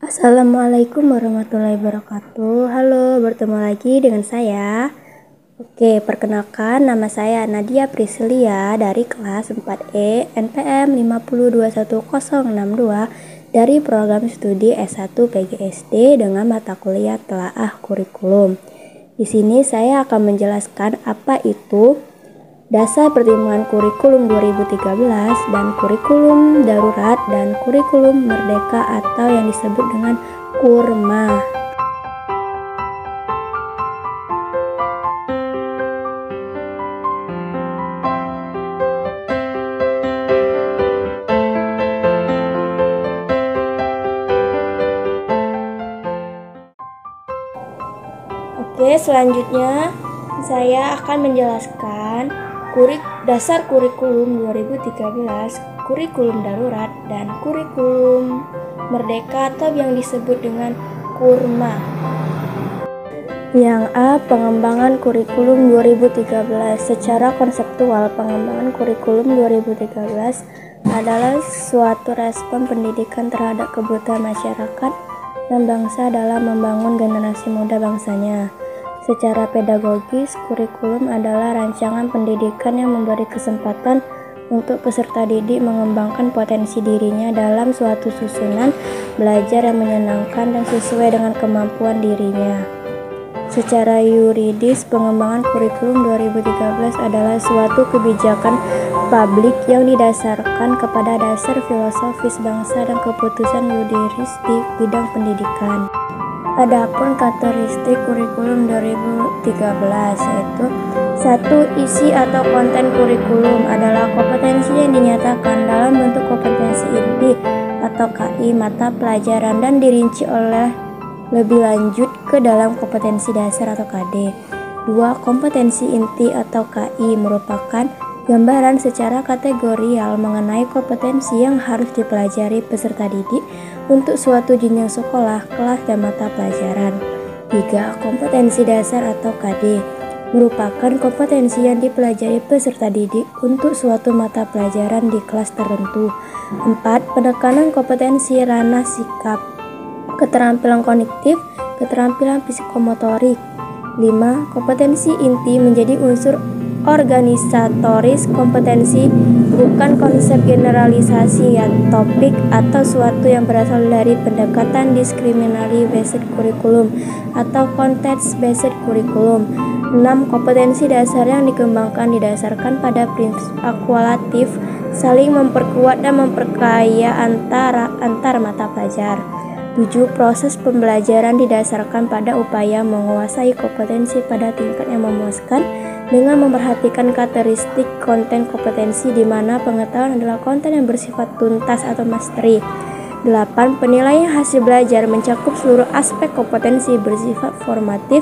Assalamualaikum warahmatullahi wabarakatuh. Halo, bertemu lagi dengan saya. Oke, perkenalkan nama saya Nadia Priscilia dari kelas 4E NPM 5021062 dari program studi S1 PGSD dengan mata kuliah Telaah Kurikulum. Di sini saya akan menjelaskan apa itu Dasar Pertimbangan Kurikulum 2013 dan Kurikulum Darurat dan Kurikulum Merdeka atau yang disebut dengan KURMA. Oke, selanjutnya saya akan menjelaskan Dasar Kurikulum 2013, Kurikulum Darurat, dan Kurikulum Merdeka atau yang disebut dengan KURMA. Yang A. Pengembangan Kurikulum 2013. Secara konseptual, pengembangan Kurikulum 2013 adalah suatu respon pendidikan terhadap kebutuhan masyarakat dan bangsa dalam membangun generasi muda bangsanya. Secara pedagogis, kurikulum adalah rancangan pendidikan yang memberi kesempatan untuk peserta didik mengembangkan potensi dirinya dalam suatu susunan belajar yang menyenangkan dan sesuai dengan kemampuan dirinya. Secara yuridis, pengembangan kurikulum 2013 adalah suatu kebijakan publik yang didasarkan kepada dasar filosofis bangsa dan keputusan yuridis di bidang pendidikan. Adapun karakteristik kurikulum 2013 yaitu 1. Isi atau konten kurikulum adalah kompetensi yang dinyatakan dalam bentuk kompetensi inti atau KI mata pelajaran dan dirinci oleh lebih lanjut ke dalam kompetensi dasar atau KD. 2. Kompetensi inti atau KI merupakan gambaran secara kategorial mengenai kompetensi yang harus dipelajari peserta didik untuk suatu jenjang sekolah, kelas, dan mata pelajaran. 3. Kompetensi dasar atau KD merupakan kompetensi yang dipelajari peserta didik untuk suatu mata pelajaran di kelas tertentu. 4. Penekanan kompetensi ranah sikap, keterampilan kognitif, keterampilan psikomotorik. 5. Kompetensi inti menjadi unsur organisatoris kompetensi, bukan konsep generalisasi yang topik atau suatu yang berasal dari pendekatan discriminally based curriculum atau context based curriculum. 6. Kompetensi dasar yang dikembangkan didasarkan pada prinsip akualatif, saling memperkuat dan memperkaya antar mata pelajar. 7. Proses pembelajaran didasarkan pada upaya menguasai kompetensi pada tingkat yang memuaskan dengan memperhatikan karakteristik konten kompetensi di mana pengetahuan adalah konten yang bersifat tuntas atau mastery. 8. Penilaian hasil belajar mencakup seluruh aspek kompetensi bersifat formatif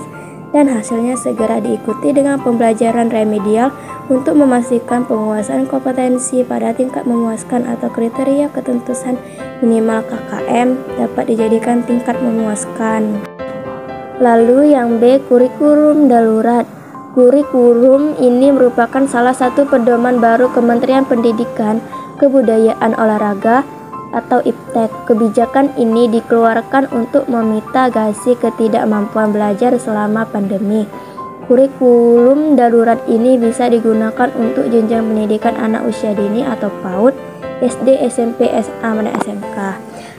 dan hasilnya segera diikuti dengan pembelajaran remedial untuk memastikan penguasaan kompetensi pada tingkat memuaskan atau kriteria ketentuan minimal KKM dapat dijadikan tingkat memuaskan. Lalu yang B, kurikulum darurat. Kurikulum ini merupakan salah satu pedoman baru Kementerian Pendidikan, Kebudayaan Olahraga atau IPTEK. Kebijakan ini dikeluarkan untuk memitigasi ketidakmampuan belajar selama pandemi. Kurikulum darurat ini bisa digunakan untuk jenjang pendidikan anak usia dini atau PAUD, SD, SMP, SMA, dan SMK.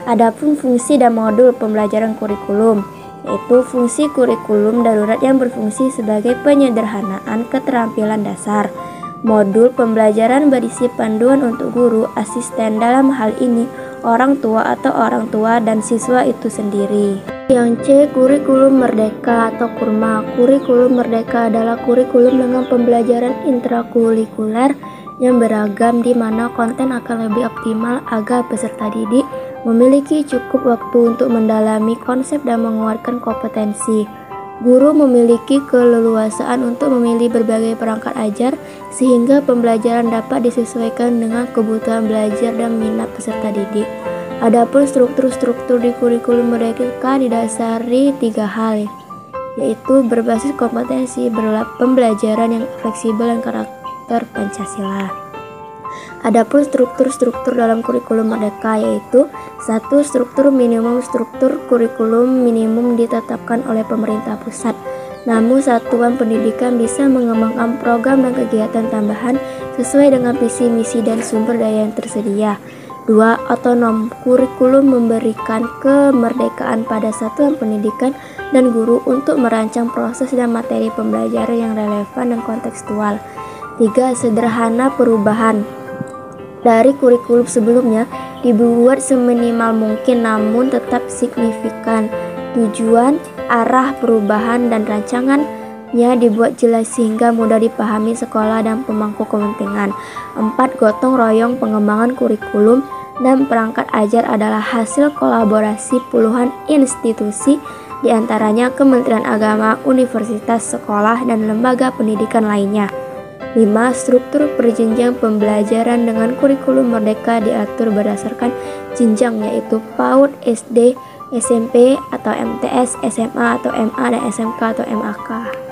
Adapun fungsi dan modul pembelajaran kurikulum, yaitu fungsi kurikulum darurat yang berfungsi sebagai penyederhanaan keterampilan dasar. Modul pembelajaran berisi panduan untuk guru, asisten, dalam hal ini orang tua atau orang tua dan siswa itu sendiri. Yang C, kurikulum merdeka atau KURMA. Kurikulum merdeka adalah kurikulum dengan pembelajaran intrakurikuler yang beragam di mana konten akan lebih optimal agar peserta didik memiliki cukup waktu untuk mendalami konsep dan menguatkan kompetensi. Guru memiliki keleluasaan untuk memilih berbagai perangkat ajar sehingga pembelajaran dapat disesuaikan dengan kebutuhan belajar dan minat peserta didik. Adapun struktur-struktur di kurikulum merdeka didasari 3 hal, yaitu berbasis kompetensi, pembelajaran yang fleksibel, dan karakter Pancasila. Adapun struktur-struktur dalam kurikulum merdeka yaitu 1. Struktur kurikulum minimum ditetapkan oleh pemerintah pusat. Namun satuan pendidikan bisa mengembangkan program dan kegiatan tambahan sesuai dengan visi, misi, dan sumber daya yang tersedia. 2. Otonom. Kurikulum memberikan kemerdekaan pada satuan pendidikan dan guru untuk merancang proses dan materi pembelajaran yang relevan dan kontekstual. 3. Sederhana. Perubahan dari kurikulum sebelumnya dibuat seminimal mungkin namun tetap signifikan. Tujuan, arah perubahan dan rancangannya dibuat jelas sehingga mudah dipahami sekolah dan pemangku kepentingan. 4. Gotong royong. Pengembangan kurikulum dan perangkat ajar adalah hasil kolaborasi puluhan institusi, diantaranya Kementerian Agama, universitas, sekolah, dan lembaga pendidikan lainnya. 5. Struktur perjenjang pembelajaran dengan kurikulum merdeka diatur berdasarkan jenjang yaitu PAUD, SD, SMP atau MTS, SMA atau MA, dan SMK atau MAK.